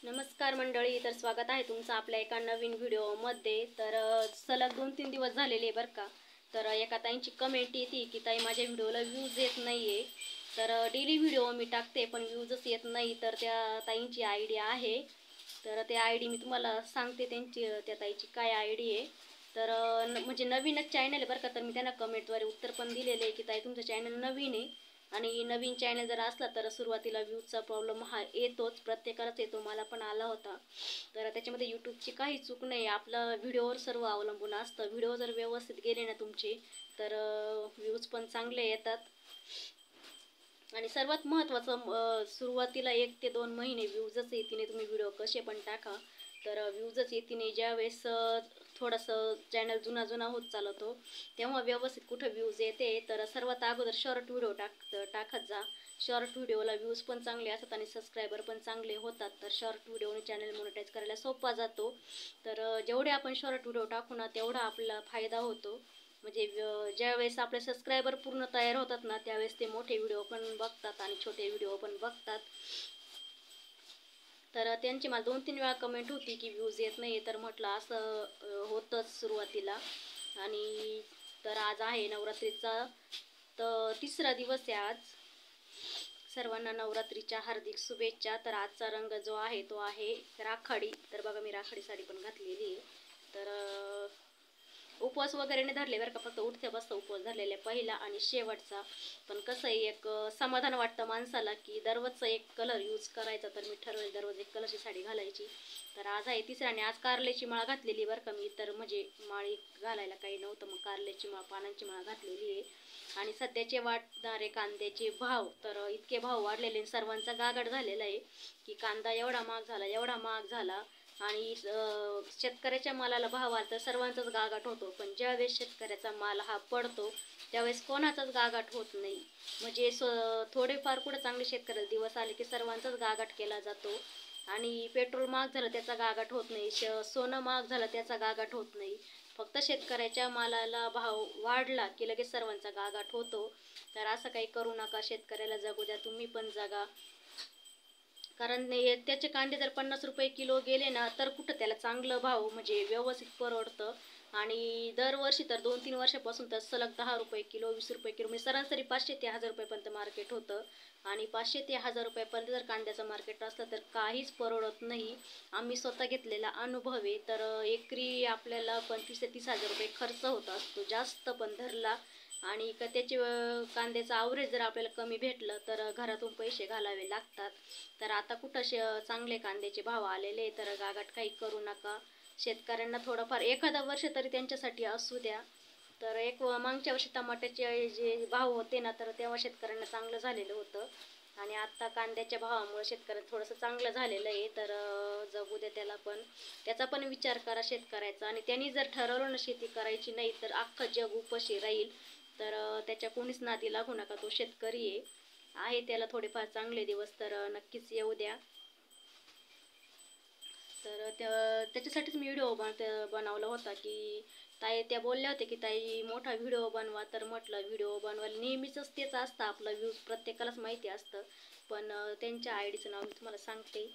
नमस्कार मंडळी, तर स्वागत आहे तुमचं आपल्या एका नवीन व्हिडिओमध्ये। तर सलग 2-3 दिवस झालेले बरं का। तर एका ताईंची कमेंट येते की ताई माझ्या व्हिडिओला व्ह्यूज येत नाही आहे। तर डेली व्हिडिओ मी टाकते पण व्ह्यूजच येत नाही। तर त्या ताईंची आय डी आहे, तर त्या आय डी मी तुम्हाला सांगते त्यांची, त्या ताईची काय आय डी आहे। तर म्हणजे नवीनच चॅनल आहे बरं का। तर मी त्यांना कमेंटद्वारे उत्तर पण दिलेले आहे की ताई तुमचं चॅनल नवीन आहे आणि नवीन चॅनल जर असला तर सुरुवातीला व्ह्यूजचा प्रॉब्लेम हा येतोच, प्रत्येकालाच येतो, मला पण आला होता। तर त्याच्यामध्ये यूट्यूबची काही चूक नाही, आपलं व्हिडिओवर सर्व अवलंबून असतं। व्हिडिओ जर व्यवस्थित गेले ना तुमचे तर व्ह्यूज पण चांगले येतात। आणि सर्वात महत्त्वाचं, सुरुवातीला 1 ते 2 महिने व्ह्यूजच येते नाही, तुम्ही व्हिडिओ कसे पण टाका तर व्ह्यूजच येते नाही। ज्यावेळेस थोडंसं चॅनल जुना होत चालतो तेव्हा व्यवस्थित कुठं व्ह्यूज येते, तर सर्वात अगोदर शॉर्ट व्हिडिओ टाकत जा। शॉर्ट व्हिडिओला व्ह्यूज पण चांगले असतात आणि सबस्क्रायबर पण चांगले होतात। तर शॉर्ट व्हिडिओने चॅनल मोनेटाईज करायला सोपा जातो। तर जेवढे आपण शॉर्ट व्हिडिओ टाकू ना तेवढा आपला फायदा होतो। म्हणजे ज्यावेळेस आपले सबस्क्रायबर पूर्ण तयार होतात ना त्यावेळेस ते मोठे व्हिडिओ पण बघतात आणि छोटे व्हिडिओ पण बघतात। तर त्यांची मला 2-3 वेळा कमेंट होती की व्ह्यूज येत नाही, तर म्हटलं असं होतंच सुरुवातीला। आणि तर आज आहे नवरात्रीचा तर 3रा दिवस आहे आज। सर्वांना नवरात्रीच्या हार्दिक शुभेच्छा। तर आजचा रंग जो आहे तो आहे राखाडी। तर बघा मी राखाडी साडी पण घातलेली आहे। तर उपवास वगैरे नाही धरले बरं का, फक्त उठत्या बसता उपवास धरलेला पहिला आणि शेवटचा। पण कसं आहे, एक समाधान वाटतं माणसाला की दररोजचा एक कलर यूज करायचा। तर मी ठरवले दररोज एक कलरची साडी घालायची। तर आज आहे 3रा आणि आज कारल्याची माळ घातलेली बरं का मी। तर म्हणजे माळी घालायला काही नव्हतं, मग कारल्याची माळ, पानांची माळ घातलेली आहे। आणि सध्याचे वाढणारे कांद्याचे भाव, तर इतके भाव वाढलेले, सर्वांचा गागाट झालेला आहे की कांदा एवढा महाग झाला आणि शेतकऱ्याच्या मालाला भाव आला तर सर्वांचाच गागाट होतो। पण ज्यावेळेस शेतकऱ्याचा माल हा पडतो त्यावेळेस कोणाचाच गागाट होत नाही। म्हणजे थोडेफार कुठं चांगले शेतकऱ्याला दिवस आले की सर्वांचाच गागाट केला जातो। आणि पेट्रोल महाग झालं त्याचा गागाट होत नाही, सोनं महाग झालं त्याचा गागाट होत नाही। फक्त शेतकऱ्याच्या मालाला भाव वाढला की लगेच सर्वांचा गागाट होतो। तर असं काही करू नका, शेतकऱ्याला जगू द्या, तुम्ही पण जगा। कारण त्याचे कांदे जर 50 रुपये किलो गेले ना तर कुठं त्याला चांगलं भाव म्हणजे व्यवस्थित परवडतं। आणि दरवर्षी तर 2-3 वर्षापासून तर सलग 10 रुपये किलो, 20 रुपये किलो, म्हणजे सरासरी 500 ते 1000 रुपयापर्यंत मार्केट होतं। आणि 500 ते 1000 रुपयापर्यंत जर कांद्याचं मार्केट असलं तर काहीच परवडत नाही। आम्ही स्वतः घेतलेला अनुभव आहे। तर एकरी आपल्याला 25 ते 30 हजार रुपये खर्च होत असतो, जास्त पण धरला। आणि त्याचे कांद्याचं ॲव्हरेज जर आपल्याला कमी भेटलं तर घरातून पैसे घालावे लागतात। तर आता कुठं चांगले कांद्याचे भाव आलेले, तर गागाट काही करू नका। शेतकऱ्यांना थोडंफार एखादा वर्ष तरी त्यांच्यासाठी असू द्या। तर मागच्या वर्षी टमाट्याचे जे भाव होते ना तर तेव्हा शेतकऱ्यांना चांगलं झालेलं होतं आणि आत्ता कांद्याच्या भावामुळे शेतकऱ्यांना थोडंसं चांगलं झालेलं आहे। तर जगू द्या त्याला पण, त्याचा पण विचार करा शेतकऱ्याचा। आणि त्यांनी जर ठरवलं ना शेती करायची नाही तर अख्खं जग उपाशी राहील। तर त्याच्या कोणीच नादी लागू नका, तो शेतकरी आहे त्याला थोडेफार चांगले दिवस तर नक्कीच येऊ द्या। तर त्याच्यासाठीच मी व्हिडिओ बनवला होता की ताई त्या बोलल्या होत्या की ताई मोठा व्हिडिओ बनवा। तर म्हटलं व्हिडिओ बनवायला नेहमीच तेच असतं आपलं, व्ह्यूज प्रत्येकालाच माहिती असतं। पण त्यांच्या आय डीचं नाव मी तुम्हाला सांगते